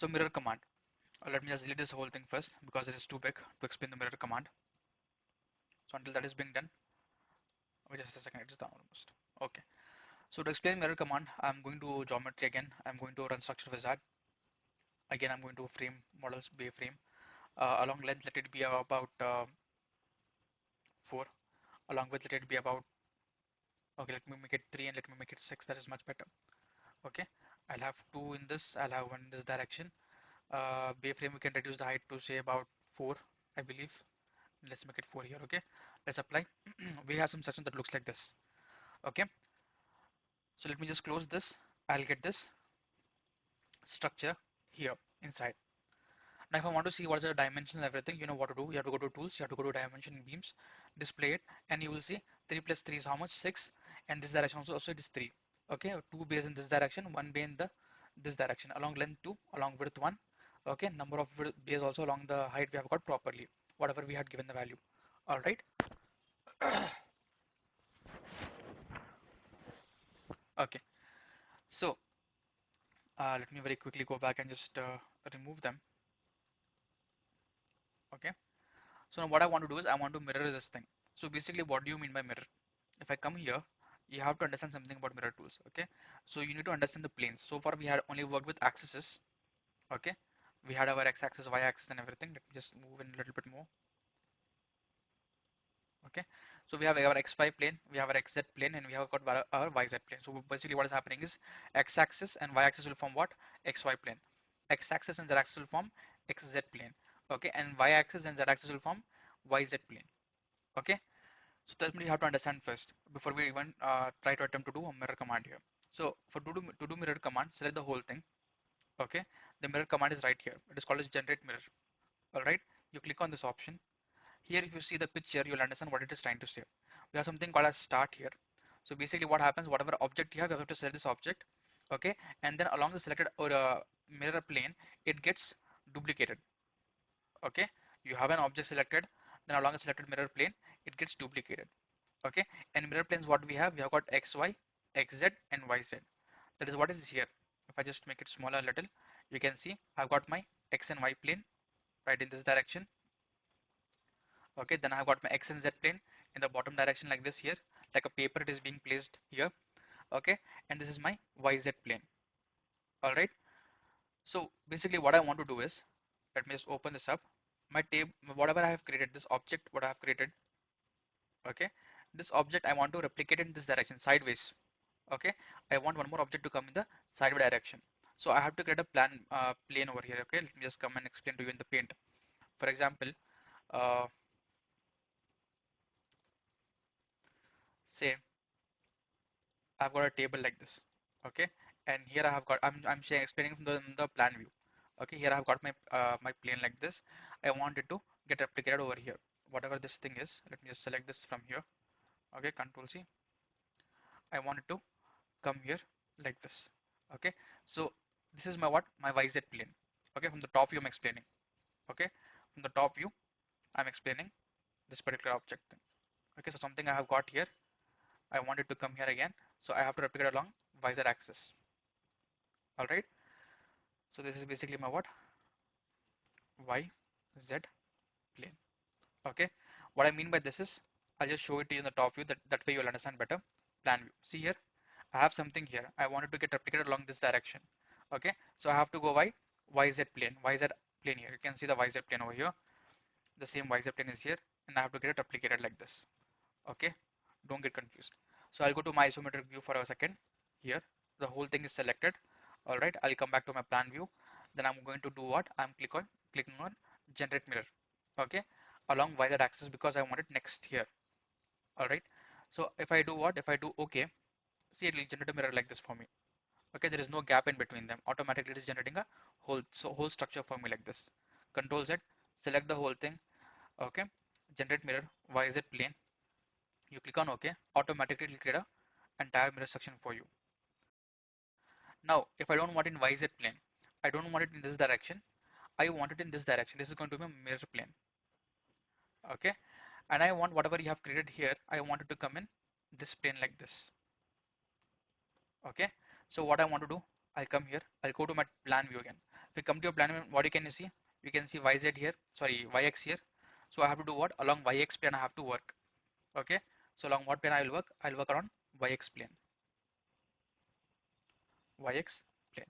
So mirror command. Let me just delete this whole thing first because it is too big to explain the mirror command. So until that is being done, wait just a second, it is done almost. Okay. So to explain mirror command, I'm going to geometry again. I'm going to run structure wizard. Again, I'm going to frame models bay frame. Along length, let it be about 4. Along width, let it be about, okay, let me make it 3 and let me make it 6. That is much better. Okay. I'll have 2 in this. I'll have 1 in this direction. Bay frame, we can reduce the height to say about 4, I believe. Let's make it 4 here. Okay. Let's apply. We have some section that looks like this. Okay. So let me just close this. I'll get this structure here inside. Now, if I want to see what's the dimensions and everything, you know what to do. You have to go to tools, you have to go to dimension beams, display it, and you will see 3 plus 3 is how much? 6. And this direction also it is 3. Okay, 2 bays in this direction, 1 bay in the this direction. Along length 2, along width 1. Okay, number of bays also along the height we have got properly, whatever we had given the value. All right. Okay, so let me very quickly go back and just remove them. Okay, so now what I want to do is I want to mirror this thing. So basically, what do you mean by mirror? If I come here, you have to understand something about mirror tools. Okay, so you need to understand the planes. So far we had only worked with axes. Okay, we had our x-axis, y-axis and everything. Let me just move in a little bit more. Okay, so we have our xy plane, we have our xz plane, and we have got our yz plane. So basically what is happening is x-axis and y-axis will form what? Xy plane. X-axis and z-axis will form xz plane. Okay, and y-axis and z-axis will form yz plane. Okay, so that's what you have to understand first before we even try to attempt to do a mirror command here. So for to do mirror command, select the whole thing. Okay, the mirror command is right here. It is called as generate mirror. All right, you click on this option. Here, if you see the picture, you'll understand what it is trying to say. We have something called as start here. So basically, what happens? Whatever object you have to select this object. Okay, and then along the selected or mirror plane, it gets duplicated. Okay, you have an object selected, then along the selected mirror plane, it gets duplicated. Okay, and mirror planes what we have got xy, xz and yz. That is what is here. If I just make it smaller a little, you can see I've got my x and y plane right in this direction. Okay, then I've got my x and z plane in the bottom direction like this here, like a paper it is being placed here. Okay, and this is my yz plane. All right, so basically what I want to do is, let me just open this up. My table, whatever I have created, this object what I have created. Okay, this object I want to replicate in this direction sideways. Okay, I want one more object to come in the sideways direction. So I have to create a plane over here. Okay, let me just come and explain to you in the paint. For example, uh, say I've got a table like this. Okay, and here I have got I'm sharing explaining from the plan view. Okay, here I have got my plane like this. I want it to get replicated over here. Whatever this thing is, let me just select this from here. Okay, Control C. I want it to come here like this. Okay, so this is my what? My YZ plane. Okay, from the top view I'm explaining. Okay, from the top view I'm explaining this particular object thing. Okay, so something I have got here, I want it to come here again, so I have to replicate along YZ axis. All right, so this is basically my what? YZ plane. Okay, what I mean by this is I'll just show it to you in the top view, that way you'll understand better. Plan view. See here, I have something here. I want it to get replicated along this direction. Okay, so I have to go by YZ plane. YZ plane here. You can see the YZ plane over here. The same YZ plane is here, and I have to get it replicated like this. Okay, don't get confused. So I'll go to my isometric view for a second. Here, the whole thing is selected. All right, I'll come back to my plan view. Then I'm going to do what? I'm clicking on generate mirror. Okay, along YZ axis because I want it next here. All right, so if I do what? If I do OK, see, it will generate a mirror like this for me. Okay, there is no gap in between them. Automatically it is generating a whole structure for me like this. Control Z, select the whole thing. Okay, generate mirror YZ plane. You click on OK, automatically it will create a entire mirror section for you. Now, if I don't want it in YZ plane, I don't want it in this direction, I want it in this direction. This is going to be a mirror plane. Okay, and I want whatever you have created here, I want it to come in this plane like this. Okay, so what I want to do, I'll come here, I'll go to my plan view again. we come to your plan, what you can see? You can see YZ here, sorry, YX here. So I have to do what? Along YX plane I have to work. Okay. So along what plane I will work? I'll work around YX plane. YX plane.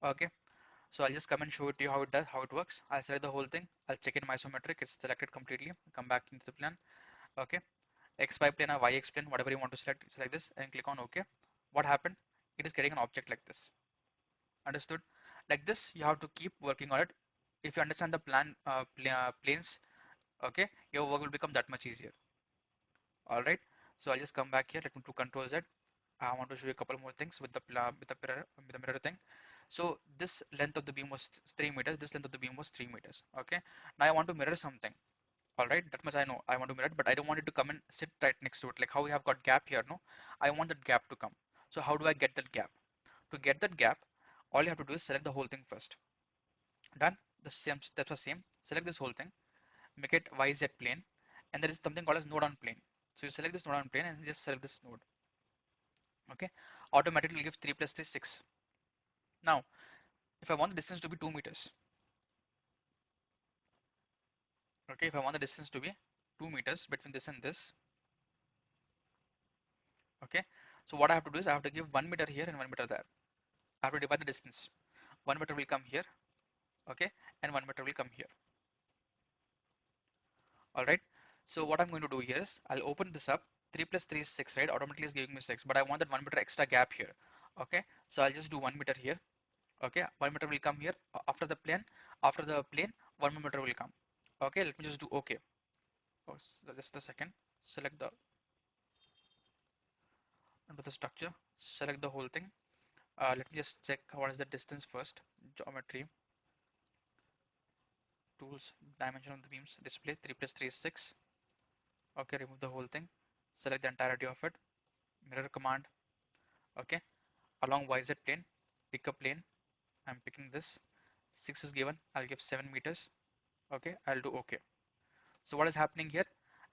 Okay. So I'll just come and show it to you how it does, how it works. I'll select the whole thing. I'll check it my isometric. It's selected completely. Come back into the plan. Okay. XY plane or YX plane, whatever you want to select, select this and click on OK. What happened? It is getting an object like this. Understood? Like this, you have to keep working on it. If you understand the planes, okay, your work will become that much easier. All right. So I'll just come back here. Let me do Control Z. I want to show you a couple more things with the mirror thing. So this length of the beam was 3 meters. This length of the beam was 3 meters. Okay. Now I want to mirror something. All right. That much I know. I want to mirror it, but I don't want it to come and sit right next to it. Like how we have got gap here. No, I want that gap to come. So how do I get that gap? To get that gap, all you have to do is select the whole thing first. Done. The same steps are same. Select this whole thing. Make it YZ plane, and there is something called as node on plane. So you select this node on plane and just select this node. Okay. Automatically give 3 plus 3 6. Now, if I want the distance to be 2 meters, okay, if I want the distance to be 2 meters between this and this, okay, so what I have to do is I have to give 1 meter here and 1 meter there. I have to divide the distance. 1 meter will come here, okay, and 1 meter will come here. All right. So what I'm going to do here is I'll open this up. 3 plus 3 is 6, right? Automatically is giving me 6, but I want that 1 meter extra gap here. Okay, so I'll just do 1 meter here. Okay, 1 meter will come here after the plane. After the plane, 1 more meter will come. Okay, let me just do OK. Oh, just a second. Select the under the structure. Select the whole thing. Let me just check what is the distance first. Geometry, tools, dimension of the beams, display. 3 plus 3 is 6. Okay, remove the whole thing. Select the entirety of it. Mirror command. Okay, along YZ plane, pick a plane. I'm picking this. 6 is given. I'll give 7 meters. Okay, I'll do OK. So what is happening here?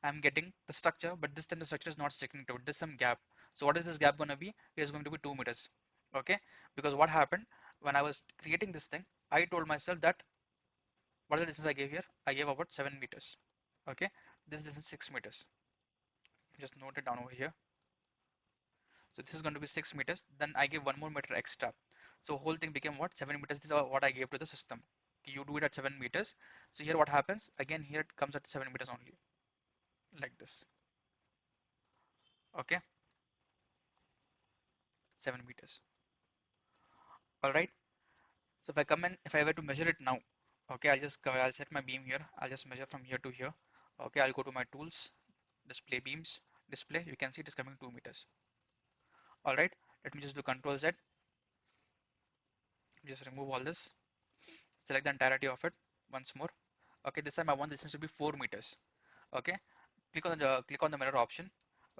I'm getting the structure, but this time the structure is not sticking to it. There's some gap. So what is this gap going to be? It is going to be 2 meters. Okay, because what happened when I was creating this thing, I told myself that what is the distance I gave here? I gave about 7 meters. Okay, this is 6 meters. Just note it down over here. So this is going to be 6 meters. Then I gave 1 more meter extra. So whole thing became what? 7 meters. This is what I gave to the system. You do it at 7 meters. So here what happens? Again, here it comes at 7 meters only, like this. Okay, 7 meters. All right. So if I come in, if I were to measure it now, okay, I'll set my beam here. I'll just measure from here to here. Okay, I'll go to my tools, display beams, display. You can see it is coming 2 meters. All right. Let me just do Control Z. Just remove all this. Select the entirety of it once more. Okay, this time I want the distance to be 4 meters. Okay, click on the mirror option.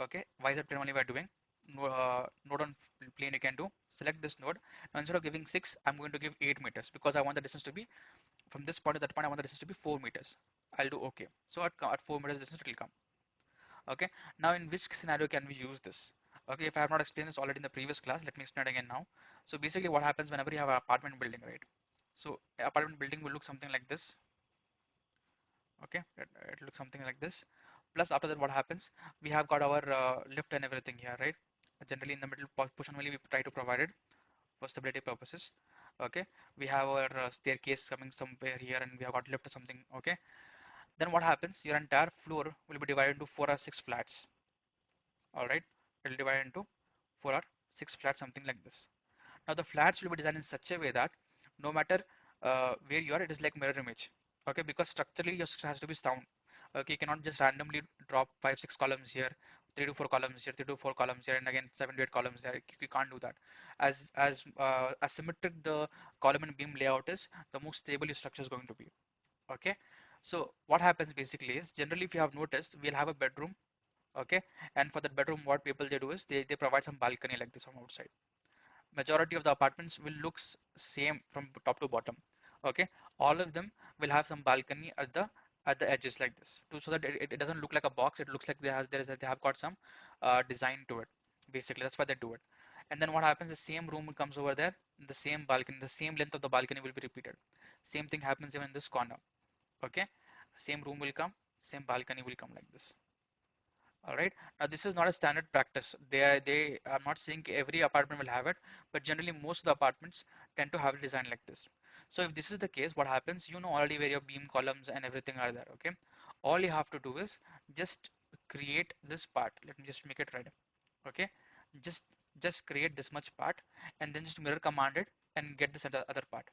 Okay, YZ plane only we're doing. Node on plane you can do. Select this node. Now instead of giving 6, I'm going to give 8 meters because I want the distance to be from this point to that point. I want the distance to be 4 meters. I'll do OK. So at 4 meters distance it will come. Okay. Now in which scenario can we use this? Okay, if I have not explained this already in the previous class, let me explain it again now. So basically what happens whenever you have an apartment building, right? So apartment building will look something like this. Okay, it looks something like this. Plus after that what happens, we have got our lift and everything here, right? Generally in the middle portion only we try to provide it for stability purposes. Okay, we have our staircase coming somewhere here and we have got lift or something. Okay, then what happens, your entire floor will be divided into 4 or 6 flats. All right, it will divide into 4 or 6 flats, something like this. Now the flats will be designed in such a way that no matter where you are, it is like mirror image. Okay, because structurally your structure has to be sound. Okay, you cannot just randomly drop 5 6 columns here, 3 to 4 columns here, 3 to 4 columns here, and again 7 to 8 columns there. You can't do that. As symmetric the column and beam layout is, the more stable your structure is going to be. Okay, so what happens basically is, generally if you have noticed, we'll have a bedroom. Okay, and for that bedroom what people they do is they provide some balcony like this from outside. Majority of the apartments will look same from top to bottom. Okay, all of them will have some balcony at the edges like this, so that it doesn't look like a box. It looks like they have got some design to it. Basically that's why they do it. And then what happens, the same room comes over there. the same balcony, the same length of the balcony will be repeated. Same thing happens even in this corner. Okay, same room will come, same balcony will come like this. All right. Now this is not a standard practice. They are not saying every apartment will have it, but generally most of the apartments tend to have a design like this. So if this is the case, what happens? You know already where your beam columns and everything are there. Okay. All you have to do is just create this part. Let me just make it red. Okay. Just just create this much part and then just mirror command it and get this other part.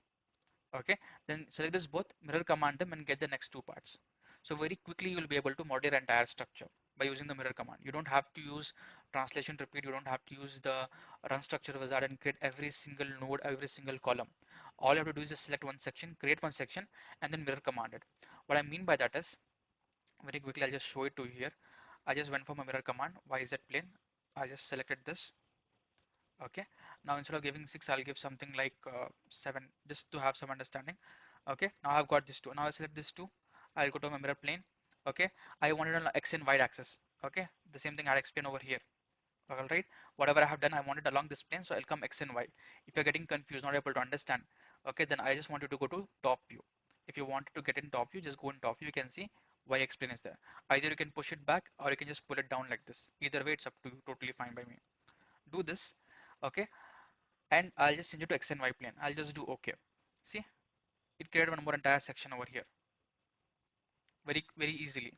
Okay, then select this both, mirror command them and get the next two parts. So very quickly you'll be able to model your entire structure by using the mirror command. You don't have to use translation repeat, you don't have to use the run structure wizard and create every single node, every single column. All you have to do is just select one section, create one section and then mirror command it. What I mean by that is, very quickly I'll just show it to you here. I just went for my mirror command, YZ plane. I just selected this. Okay, now instead of giving 6 I'll give something like 7 just to have some understanding. Okay, now I've got this two. Now I select this two. I'll go to my mirror plane. Okay, I want it on X and Y axis. Okay, the same thing I'll explain over here. All right, whatever I have done I want it along this plane, so I'll come X and Y. If you're getting confused, not able to understand, okay, then I just want you to go to top view. If you wanted to get in top view, just go in top view. You can see Y explain is there. Either you can push it back or you can just pull it down like this. Either way it's up to you, totally fine by me. Do this. Okay, and I'll just change it to X and Y plane. I'll just do OK. See, it created one more entire section over here very easily.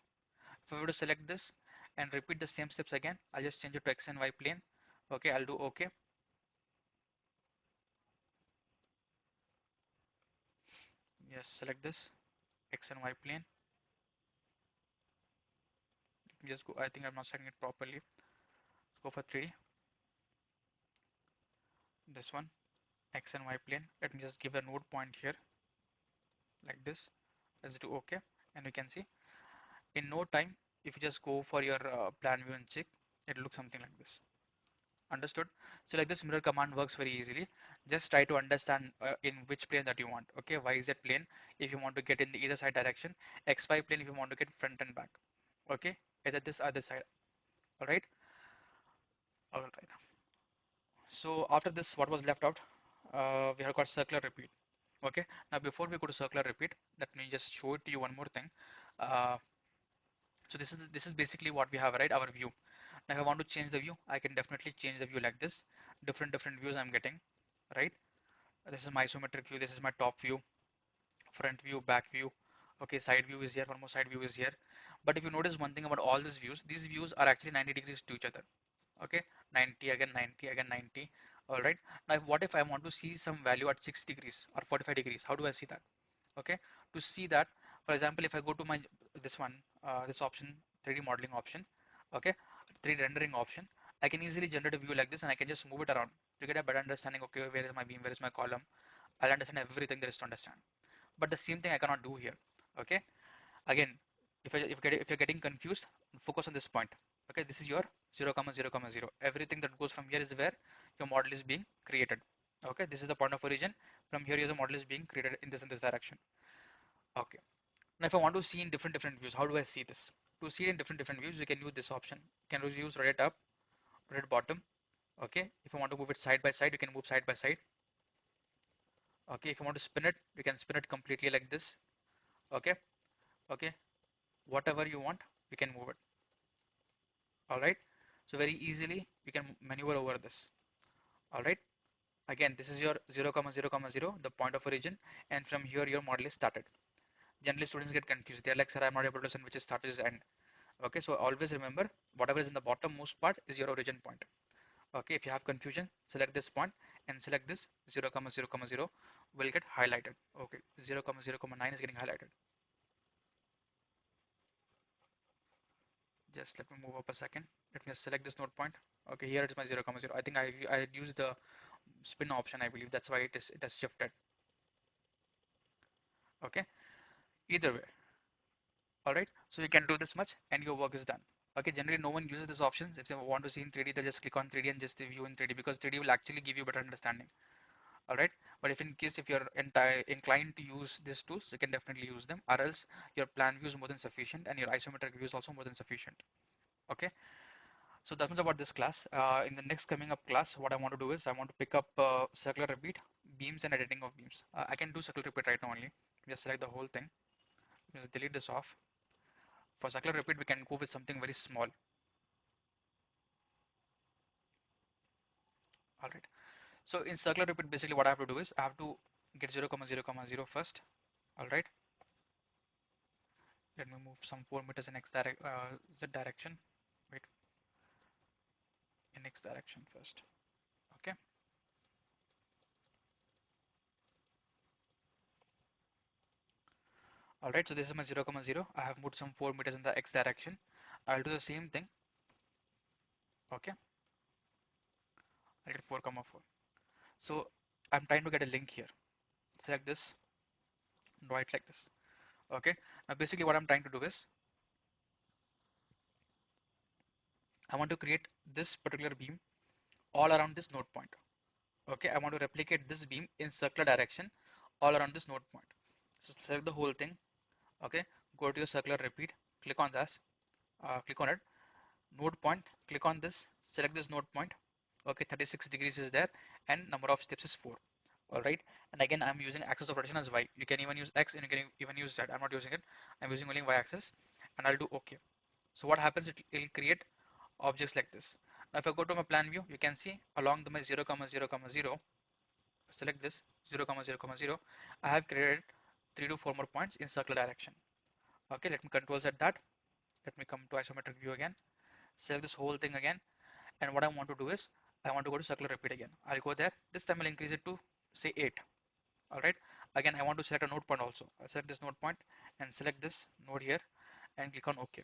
If I were to select this and repeat the same steps again, I'll just change it to X and Y plane. Okay, I'll do OK. Yes, select this X and Y plane. Let me just go. I think I'm not setting it properly. Let's go for 3D. This one, X and Y plane. Let me just give a node point here like this. Let's do OK. And you can see in no time, if you just go for your plan view and check, it looks something like this. Understood? So like this mirror command works very easily. Just try to understand in which plane that you want. Okay, YZ plane if you want to get in the either side direction, XY plane if you want to get front and back. Okay, either this other side. All right, all right. So after this, what was left out? We have got circular repeat. Okay, now before we go to circular repeat, let me just show it to you one more thing. Uh, so this is basically what we have, right? Our view. Now if I want to change the view, I can definitely change the view like this. Different views I'm getting, right? This is my isometric view, this is my top view, front view, back view. Okay, side view is here, one more side view is here. But if you notice one thing about all these views are actually 90 degrees to each other. Okay, 90 again, 90 again, 90. All right, now what if I want to see some value at 60 degrees or 45 degrees? How do I see that? Okay, to see that, for example, if I go to my this one, this option, 3D modeling option, okay, 3D rendering option, I can easily generate a view like this and I can just move it around to get a better understanding. Okay, where is my beam, where is my column? I'll understand everything there is to understand. But the same thing I cannot do here. Okay, again, if you're getting confused, focus on this point. Okay, this is your 0 comma 0 comma 0. Everything that goes from here is where your model is being created. Okay, this is the point of origin. From here your model is being created in this direction. Okay, now if I want to see in different views, how do I see this? To see it in different views, you can use this option. You can use rotate up, rotate bottom. Okay, if you want to move it side by side, you can move side by side. Okay, if you want to spin it, you can spin it completely like this. Okay, okay, whatever you want, you can move it. All right, so very easily you can maneuver over this. All right, again, this is your 0 comma 0 comma 0, the point of origin, and from here your model is started. Generally students get confused. They're like, sir, I'm not able to understand which is start, which is end. Okay, so always remember whatever is in the bottom most part is your origin point. Okay, if you have confusion, select this point and select this 0 comma 0 comma 0 will get highlighted. Okay, 0 comma 0 comma 9 is getting highlighted. Just let me move up a second. Let me just select this node point. Okay, here it is my 0 comma 0. I think I had used the spin option, I believe that's why it has shifted. Okay, either way. All right, so you can do this much and your work is done. Okay, generally no one uses this option. If they want to see in 3D, they just click on 3D and just view in 3D because 3D will actually give you better understanding. All right, but if in case if you're inclined to use these tools, you can definitely use them, or else your plan view is more than sufficient and your isometric view is also more than sufficient. Okay, so that was about this class. In the next coming up class, what I want to do is I want to pick up circular repeat, beams and editing of beams. I can do circular repeat right now only. Just select the whole thing. Just delete this off. For circular repeat, we can go with something very small. All right. So in circular repeat, basically what I have to do is I have to get 0, 0, 0 first. All right. Let me move some 4 meters in z direction. Wait, in x direction first. Okay. All right. So this is my 0, 0. I have moved some 4 meters in the x direction. I'll do the same thing. Okay. I get 4, 4. So I'm trying to get a link here. Select this, draw it like this. Okay. Now basically what I'm trying to do is I want to create this particular beam all around this node point. Okay. I want to replicate this beam in circular direction all around this node point. So select the whole thing. Okay. Go to your circular repeat. Click on this. Click on it. Node point. Click on this. Select this node point. Okay. 36 degrees is there and number of steps is 4. All right. And again, I'm using axis of rotation as y. You can even use x and you can even use z. I'm not using it. I'm using only y axis and I'll do OK. So what happens, it'll create objects like this. Now if I go to my plan view, you can see along the my 0, 0, 0, select this 0, 0, 0, I have created 3 to 4 more points in circular direction. Okay, let me control Z that. Let me come to isometric view again. Select this whole thing again. And what I want to do is I want to go to circular repeat again. I'll go there. This time I'll increase it to say 8. All right. Again, I want to select a node point also. I'll select this node point and select this node here and click on OK.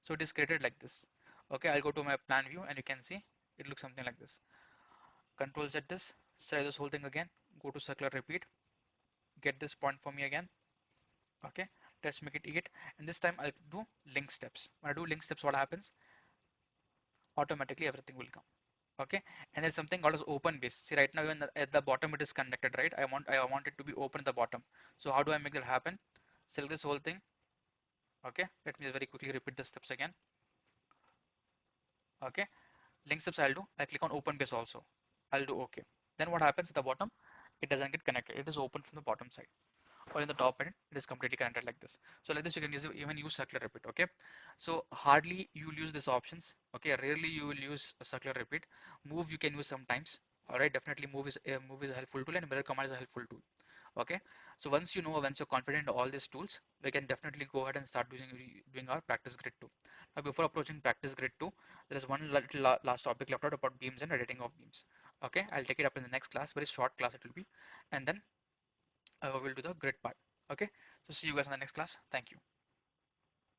So it is created like this. Okay, I'll go to my plan view and you can see it looks something like this. Control Z this, select this whole thing again, go to circular repeat, get this point for me again. Okay, let's make it 8 and this time I'll do link steps. When I do link steps, what happens? Automatically everything will come. Okay, and there's something called as open base. See, right now even at the bottom it is connected, right? I want it to be open at the bottom. So how do I make that happen? Select this whole thing. Okay, let me just very quickly repeat the steps again. Okay, link steps I'll do. I click on open base also. I'll do OK. Then what happens at the bottom? It doesn't get connected. It is open from the bottom side, or in the top end it is completely connected like this. So like this you can even use circular repeat. Okay, so hardly you will use these options. Okay, rarely you will use a circular repeat. Move you can use sometimes. All right, definitely move is a helpful tool and mirror command is a helpful tool. Okay, so once you're confident in all these tools, we can definitely go ahead and start doing our practice grid 2. Now before approaching practice grid 2, there is one little last topic left out about beams and editing of beams. Okay, I'll take it up in the next class, very short class it will be, and then we'll do the grid part. Okay, so see you guys in the next class. Thank you.